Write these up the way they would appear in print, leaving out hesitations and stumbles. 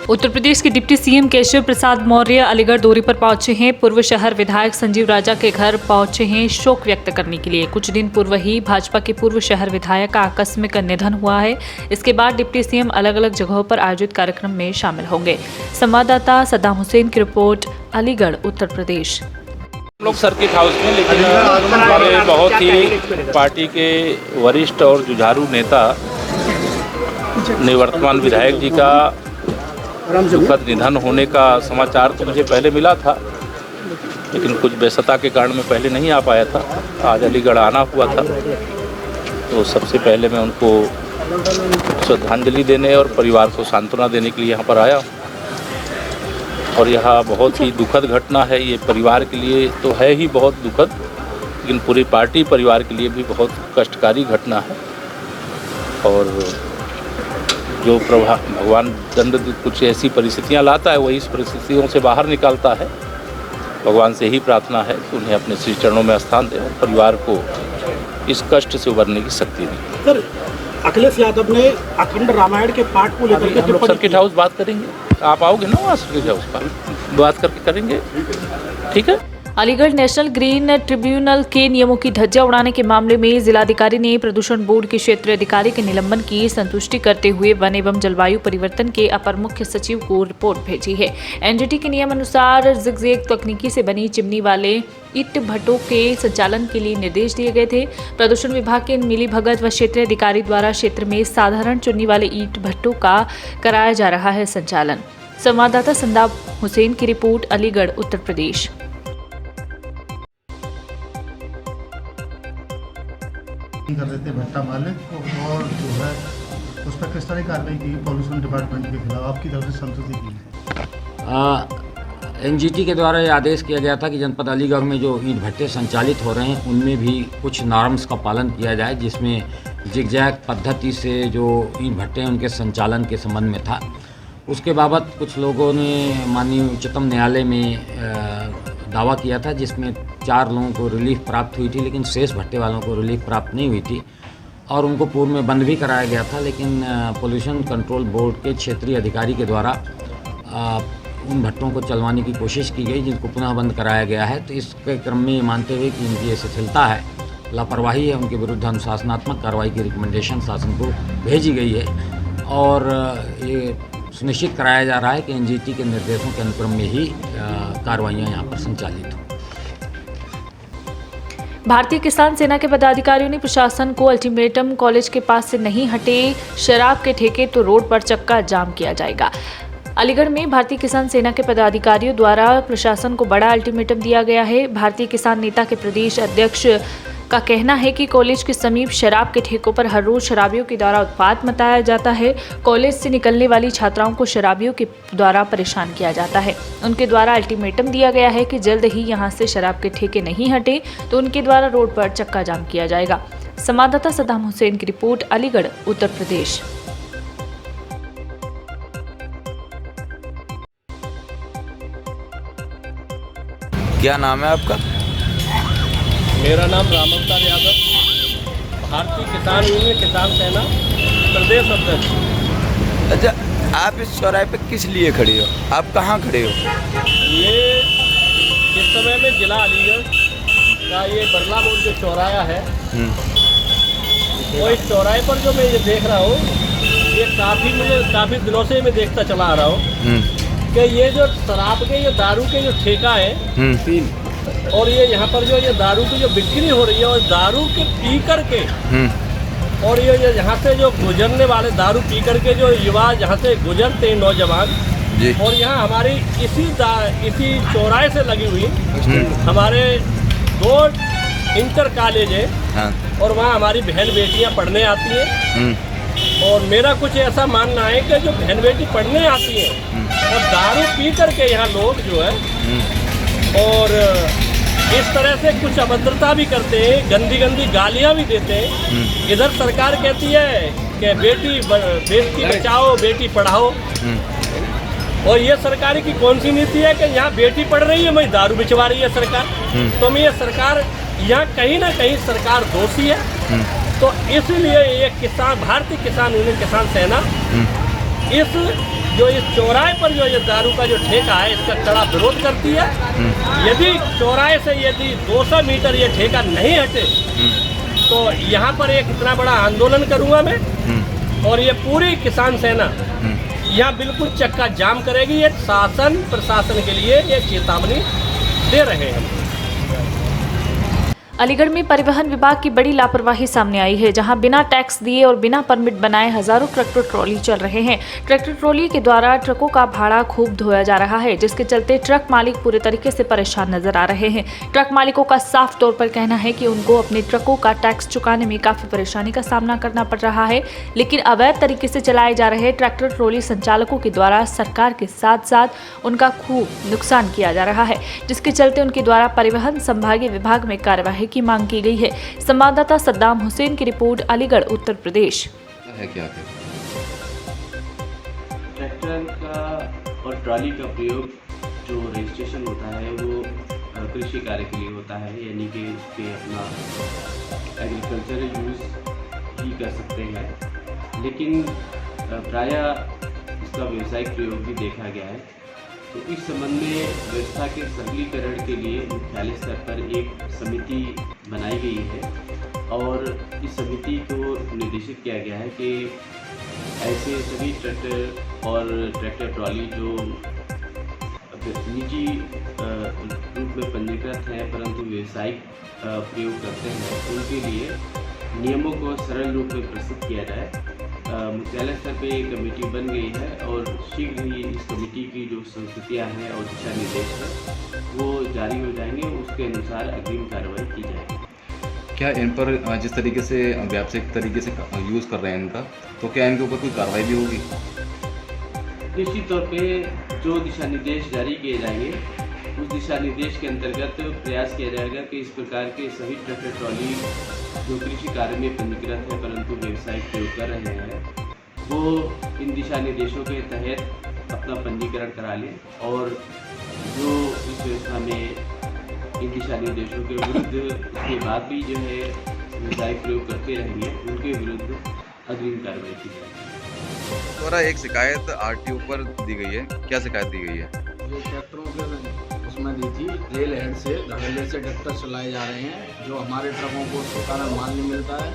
उत्तर प्रदेश के deputy CM Keshav Prasad Maurya Aligarh दौरे पर पहुंचे हैं। पूर्व शहर विधायक संजीव राजा के घर पहुंचे हैं शोक व्यक्त करने के लिए। कुछ दिन पूर्व ही भाजपा के पूर्व शहर विधायक का आकस्मिक निधन हुआ है। इसके बाद डिप्टी सीएम अलग अलग जगहों पर आयोजित कार्यक्रम में शामिल होंगे। संवाददाता सद्दाम हुसैन की रिपोर्ट, अलीगढ़, उत्तर प्रदेश। लोग सर्किट हाउस में, लेकिन हमारे बहुत ही पार्टी के वरिष्ठ और जुझारू नेता निवर्तमान विधायक जी का दुखद निधन होने का समाचार तो मुझे पहले मिला था, लेकिन कुछ व्यस्तता के कारण मैं पहले नहीं आ पाया था। आज अलीगढ़ आना हुआ था, तो सबसे पहले मैं उनको श्रद्धांजलि देने और परिवार को सांत्वना देने के लिए यहाँ पर आया। और यह बहुत ही दुखद घटना है। ये परिवार के लिए तो है ही बहुत दुखद, लेकिन पूरी पार्टी परिवार के लिए भी बहुत कष्टकारी घटना है। और जो भगवान दंड कुछ ऐसी परिस्थितियां लाता है, वही इस परिस्थितियों से बाहर निकालता है। भगवान से ही प्रार्थना है कि उन्हें अपने श्री चरणों में स्थान दें और परिवार को इस कष्ट से उबरने की शक्ति दें। सर, अखिलेश यादव ने अखंड रामायण के पाठ को लेकर हम लोग सर्किट हाउस बात करेंगे। आप आओगे ना वहाँ सर्किट हाउस पर बात करके करेंगे, ठीक है। अलीगढ़ नेशनल ग्रीन ट्रिब्यूनल के नियमों की धज्जियां उड़ाने के मामले में जिलाधिकारी ने प्रदूषण बोर्ड के क्षेत्रीय अधिकारी के निलंबन की संतुष्टि करते हुए वन एवं जलवायु परिवर्तन के अपर मुख्य सचिव को रिपोर्ट भेजी है। एनजीटी के नियम अनुसार जिगजैग तकनीकी से बनी चिमनी वाले ईंट भट्टों के संचालन के लिए निर्देश दिए गए थे। प्रदूषण विभाग के मिलीभगत व क्षेत्रीय अधिकारी द्वारा क्षेत्र में साधारण चुन्नी वाले ईंट भट्टों का कराया जा रहा है संचालन। संवाददाता सद्दाम हुसैन की रिपोर्ट, अलीगढ़, उत्तर प्रदेश। कर देते भट्टा मालिक को, और जो है उस पर किस तरह की कार्रवाई की पॉल्यूशन डिपार्टमेंट के खिलाफ आपकी तरफ से संतुष्टि की? एनजीटी के द्वारा ये आदेश किया गया था कि जनपद अलीगढ़ में जो ईंट भट्टे संचालित हो रहे हैं उनमें भी कुछ नॉर्म्स का पालन किया जाए, जिसमें जिगजैग पद्धति से जो ईंट भट्टे हैं उनके संचालन के संबंध में था। उसके बाबत कुछ लोगों ने माननीय उच्चतम न्यायालय में दावा किया था, जिसमें 4 लोगों को रिलीफ प्राप्त हुई थी, लेकिन शेष भट्टे वालों को रिलीफ प्राप्त नहीं हुई थी और उनको पूर्व में बंद भी कराया गया था। लेकिन पोल्यूशन कंट्रोल बोर्ड के क्षेत्रीय अधिकारी के द्वारा उन भट्टों को चलवाने की कोशिश की गई, जिनको पुनः बंद कराया गया है। तो इसके क्रम में मानते हुए कि इनकी शिथिलता है, लापरवाही है, उनके विरुद्ध अनुशासनात्मक कार्रवाई की रिकमेंडेशन शासन को भेजी गई है और ये सुनिश्चित कराया जा रहा है कि एनजीटी के निर्देशों के अनुक्रम में ही कार्रवाइयाँ यहाँ पर संचालित हों। भारतीय किसान सेना के पदाधिकारियों ने प्रशासन को अल्टीमेटम, कॉलेज के पास से नहीं हटे शराब के ठेके तो रोड पर चक्का जाम किया जाएगा। अलीगढ़ में भारतीय किसान सेना के पदाधिकारियों द्वारा प्रशासन को बड़ा अल्टीमेटम दिया गया है। भारतीय किसान नेता के प्रदेश अध्यक्ष का कहना है कि कॉलेज के समीप शराब के ठेकों पर हर रोज शराबियों के द्वारा उत्पात मचाया जाता है। कॉलेज से निकलने वाली छात्राओं को शराबियों के द्वारा परेशान किया जाता है। उनके द्वारा अल्टीमेटम दिया गया है कि जल्द ही यहां से शराब के ठेके नहीं हटे तो उनके द्वारा रोड पर चक्का जाम किया जाएगा। संवाददाता सद्दाम हुसैन की रिपोर्ट, अलीगढ़, उत्तर प्रदेश। क्या नाम है आपका? मेरा नाम राम अवतार यादव, भारतीय किसान यूनियन किसान सेना प्रदेश अध्यक्ष। अच्छा, आप इस चौराहे पे किस लिए खड़े हो? आप कहाँ खड़े हो? ये इस समय में जिला अलीगढ़ का ये बरला मोड़ जो चौराहा है, वो इस चौराहे पर जो मैं ये देख रहा हूँ, ये काफ़ी दिनों से मैं देखता चला आ रहा हूँ कि ये जो शराब के, ये दारू के जो ठेका है, और ये यहाँ पर जो ये दारू की जो बिक्री हो रही है, और दारू के पी करके और ये यहाँ से जो गुजरने वाले दारू पी करके जो युवा यहाँ से गुजरते हैं, नौजवान, और यहाँ हमारी इसी चौराहे से लगी हुई हमारे 2 इंटर कॉलेज है। हाँ। और वहाँ हमारी बहन बेटियाँ पढ़ने आती हैं। और मेरा कुछ ऐसा मानना है कि जो बहन बेटी पढ़ने आती हैं और दारू पी करके यहाँ लोग जो है और इस तरह से कुछ अभद्रता भी करते हैं, गंदी गालियाँ भी देते हैं। इधर सरकार कहती है कि बेटी बचाओ, बेटी पढ़ाओ, और ये सरकार की कौन सी नीति है कि यहाँ बेटी पढ़ रही है, मैं दारू बिचवा रही है सरकार। तो मैं ये सरकार यहाँ कहीं ना कहीं सरकार दोषी है। तो इसलिए ये भारतीय किसान यूनियन किसान सेना इस जो इस चौराहे पर जो ये दारू का जो ठेका है इसका कड़ा विरोध करती है। यदि चौराहे से यदि 200 मीटर ये ठेका नहीं हटे तो यहाँ पर एक इतना बड़ा आंदोलन करूँगा मैं, और ये पूरी किसान सेना यहाँ बिल्कुल चक्का जाम करेगी। ये शासन प्रशासन के लिए ये चेतावनी दे रहे हैं। अलीगढ़ में परिवहन विभाग की बड़ी लापरवाही सामने आई है, जहां बिना टैक्स दिए और बिना परमिट बनाए हजारों ट्रैक्टर ट्रॉली चल रहे हैं। ट्रैक्टर ट्रॉली के द्वारा ट्रकों का भाड़ा खूब धोया जा रहा है, जिसके चलते ट्रक मालिक पूरे तरीके से परेशान नजर आ रहे हैं। ट्रक मालिकों का साफ तौर पर कहना है कि उनको अपने ट्रकों का टैक्स चुकाने में काफी परेशानी का सामना करना पड़ रहा है, लेकिन अवैध तरीके से चलाए जा रहे ट्रैक्टर ट्रॉली संचालकों के द्वारा सरकार के साथ साथ उनका खूब नुकसान किया जा रहा है, जिसके चलते उनके द्वारा परिवहन संभागीय विभाग में कार्यवाही की मांग की गई है। संवाददाता सद्दाम हुसैन की रिपोर्ट, अलीगढ़, उत्तर प्रदेश। है क्या ट्रैक्टर का और ट्रॉली का प्रयोग जो रजिस्ट्रेशन होता है वो कृषि कार्य के लिए होता है, यानी कि उसके अपना एग्रीकल्चरल यूज़ ही कर सकते हैं, लेकिन प्रायः इसका व्यावसायिक प्रयोग भी देखा गया है। तो इस संबंध में व्यवस्था के सरलीकरण के लिए मुख्यालय स्तर पर एक समिति बनाई गई है और इस समिति को निर्देशित किया गया है कि ऐसे सभी ट्रैक्टर और ट्रैक्टर ट्रॉली जो निजी रूप में पंजीकृत हैं परंतु व्यावसायिक प्रयोग करते हैं, उनके लिए नियमों को सरल रूप में प्रस्तुत किया जाए। मुख्यालय स्तर पे एक कमेटी बन गई है और शीघ्र ही इस कमेटी की जो संस्तुतियाँ हैं और दिशा निर्देश हैं वो जारी हो जाएंगे, उसके अनुसार अग्रिम कार्रवाई की जाएगी। क्या इन पर जिस तरीके से व्यावसायिक तरीके से यूज़ कर रहे हैं इनका, तो क्या इनके ऊपर कोई कार्रवाई भी होगी? निश्चित तौर पे जो दिशा निर्देश जारी किए जाएंगे उस दिशा निर्देश के अंतर्गत प्रयास किया जाएगा कि इस प्रकार के सभी ट्रैक्टर ट्रॉली जो कृषि कार्य में पंजीकृत है परंतु व्यवसायिक प्रयोग कर रहे हैं वो इन दिशा निर्देशों के तहत अपना पंजीकरण करा लें, और जो इस व्यवस्था में इन दिशा निर्देशों के विरुद्ध उसके बाद भी जो है व्यवसायिक प्रयोग करते रहेंगे उनके विरुद्ध अग्रिम कार्रवाई की जाएगी। द्वारा एक शिकायत आरटीओ पर दी गई है, क्या शिकायत दी गई है? ये ट्रैक्टरों के उसमें दी थी, रेल हेड से धड़ल्ले से ट्रैक्टर चलाए जा रहे हैं जो हमारे ट्रकों को उसके कारण माल नहीं मिलता है।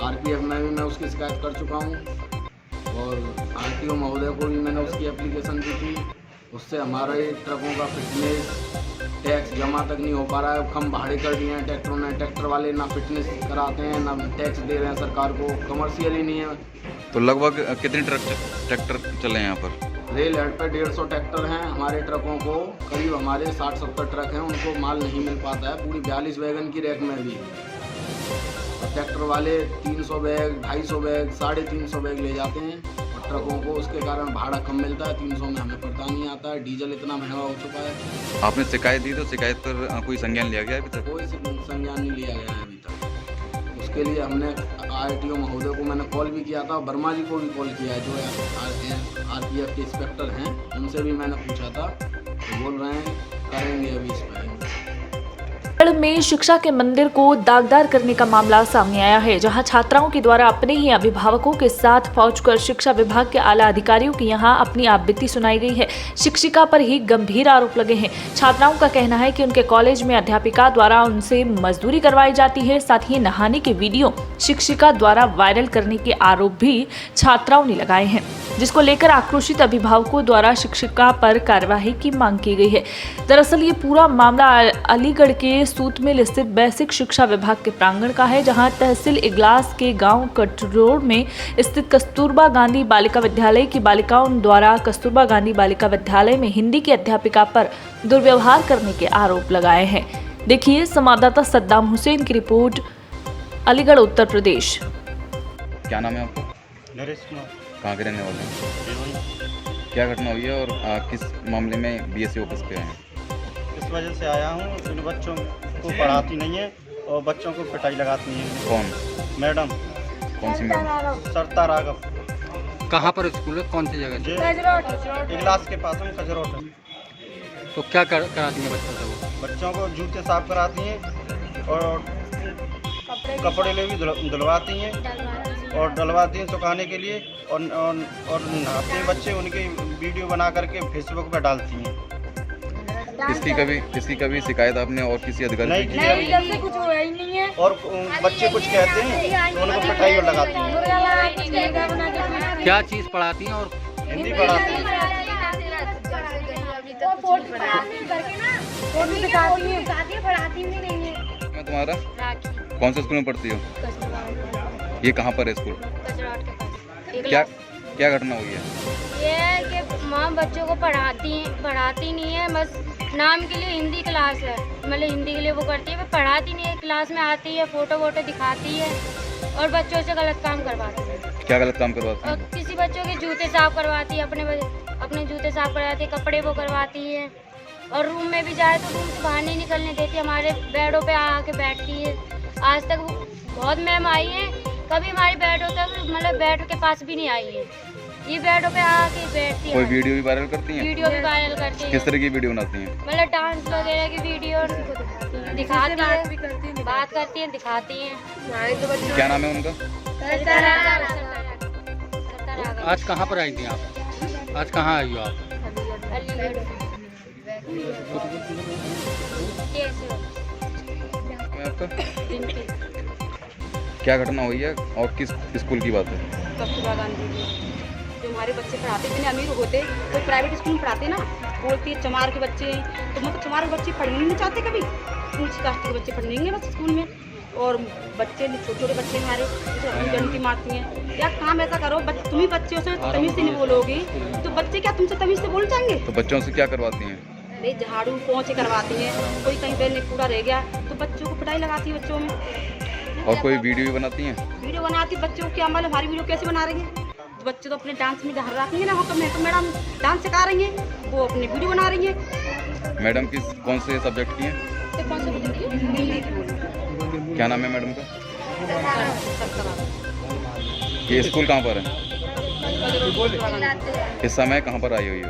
आरपीएफ में भी मैं उसकी शिकायत कर चुका हूँ और आरटीओ महोदय को भी मैंने उसकी एप्लीकेशन दी थी। उससे हमारे ट्रकों का फिटनेस टैक्स जमा तक नहीं हो पा रहा है। कम भाड़े कर दिए हैं ट्रैक्टरों ने, ट्रैक्टर वाले ना फिटनेस कराते हैं ना टैक्स दे रहे हैं सरकार को, कमर्शियल ही नहीं है। तो लगभग कितने ट्रैक्टर चले हैं यहाँ पर? रेल हेड पर 150 ट्रैक्टर हैं, हमारे ट्रकों को करीब हमारे 60-70 ट्रक हैं, उनको माल नहीं मिल पाता है पूरी 42 वैगन की रैक में भी। ट्रैक्टर वाले 300 बैग, 250 बैग, 350 बैग ले जाते हैं और ट्रकों को उसके कारण भाड़ा कम मिलता है। 300 में हमें पता नहीं आता है, डीजल इतना महंगा हो चुका है। आपने शिकायत दी तो शिकायत पर कोई संज्ञान लिया गया है अभी तक? कोई संज्ञान नहीं लिया गया है अभी तक। उसके लिए हमने आरटीओ महोदय को मैंने कॉल भी किया था, वर्मा जी को भी कॉल किया है जो आरपीएफ के इंस्पेक्टर हैं, उनसे भी मैंने पूछा था, तो बोल रहे हैं करेंगे अभी इस पर। में शिक्षा के मंदिर को दागदार करने का मामला सामने आया है, जहां छात्राओं के द्वारा अपने ही अभिभावकों के साथ पहुंचकर शिक्षा विभाग के आला अधिकारियों की यहां अपनी आपबीती सुनाई गई है। शिक्षिका पर ही गंभीर आरोप लगे हैं। छात्राओं का कहना है कि उनके कॉलेज में अध्यापिका द्वारा उनसे मजदूरी करवाई जाती है, साथ ही नहाने के वीडियो शिक्षिका द्वारा वायरल करने के आरोप भी छात्राओं ने लगाए हैं, जिसको लेकर आक्रोशित अभिभावकों द्वारा शिक्षिका पर कार्यवाही की मांग की गई है। दरअसल ये पूरा मामला अलीगढ़ के सूतमिल स्थित बेसिक शिक्षा विभाग के प्रांगण का है, जहां तहसील इगलास के गांव कटरोड में स्थित कस्तूरबा गांधी बालिका विद्यालय की बालिकाओं द्वारा कस्तूरबा गांधी बालिका विद्यालय में हिंदी की अध्यापिका पर दुर्व्यवहार करने के आरोप लगाए हैं। देखिए संवाददाता सद्दाम हुसैन की रिपोर्ट, अलीगढ़, उत्तर प्रदेश। क्या नाम है आपका? नरेश कुमार। कहाँ के रहने वाले हैं? क्या घटना हुई है और किस मामले में बीएससी ऑफिस पे हैं? इस वजह से आया हूँ, इन बच्चों को पढ़ाती नहीं है और बच्चों को पिटाई लगाती है। कौन मैडम? कौन सी मैडम? सरता राघव। कहाँ पर स्कूल है, कौन सी जगह? इगलास के पास में कजरोट। तो क्या कराती हैं बच्चों से वो? बच्चों को जूते साफ कराती हैं और कपड़े भी धुलवाती हैं और डलवाती हैं सुखाने के लिए और अपने बच्चे उनकी वीडियो बना करके फेसबुक पर डालती हैं। किसकी कभी शिकायत आपने और किसी अधिकारी नहीं की? नहीं, कुछ हुआ ही नहीं है। और बच्चे कुछ कहते हैं तो उनको पिटाई और लगाती हैं। क्या चीज़ पढ़ाती हैं और हिंदी पढ़ाती हैं। मैं तुम्हारा कौन से स्कूल में पढ़ती हो? ये कहाँ पर है स्कूल? क्या घटना हुई है? ये है कि माँ बच्चों को पढ़ाती नहीं है, बस नाम के लिए हिंदी क्लास है, मतलब हिंदी के लिए वो करती है, पर पढ़ाती नहीं है। क्लास में आती है, फोटो वोटो दिखाती है और बच्चों से गलत काम करवाती है। क्या गलत काम करवाती है? और किसी बच्चों के जूते साफ करवाती है, अपने जूते साफ करवाती है, कपड़े वो करवाती है। और रूम में भी जाए तो रूम से बाहर नहीं निकलने देती, हमारे बेडों पे आके बैठती है। आज तक बहुत मैम आई है, कभी हमारे बेडों तक मतलब बेड के पास भी नहीं आई है। ये बेडों पे आके बैठती है। कोई वीडियो भी वायरल करती हैं? वीडियो भी वायरल करती है। किस तरह की वीडियो बनाती हैं? मतलब डांस वगैरह की वीडियो दिखाती है, बात करती है, दिखाती हैं। क्या नाम है उनका? आज कहाँ पर आई थी आप? आज कहाँ आई हो आप? आपका क्या घटना हुई है और किस स्कूल की बात है? कस्तूरबा गांधी जो हमारे बच्चे पढ़ाते इतने अमीर होते तो प्राइवेट स्कूल में पढ़ाते ना, बोलती है चमार के बच्चे, तो मतलब चमार के बच्चे पढ़ने नहीं चाहते, कभी ऊँची कास्ट के बच्चे पढ़ेंगे बस स्कूल में। और बच्चे छोटे छोटे बच्चे हमारे डंडी मारती हैं। या काम ऐसा करो, तुम ही बच्चों से तमीज़ से नहीं बोलोगे तो बच्चे क्या तुमसे तमीज़ से बोल जाएंगे? तो बच्चों से क्या करवाती हैं? अरे झाड़ू पोंछे करवाती हैं, कोई कहीं पे कूड़ा रह गया तो बच्चों को पिटाई लगाती है बच्चों में। और कोई वीडियो भी बनाती हैं? वीडियो बनाती बच्चों को क्या मालूम हमारी वीडियो कैसे बना रही है? तो बच्चे तो अपने डांस में ध्यान रखेंगे ना, तो मैडम डांस सिखा रही हैं, वो अपनी वीडियो बना रही है। मैडम कौन से सब्जेक्ट की हैं? कौन सा हिंदी की। क्या नाम है मैडम का? ये स्कूल कहाँ पर है? इस समय कहाँ पर आई हुई हो?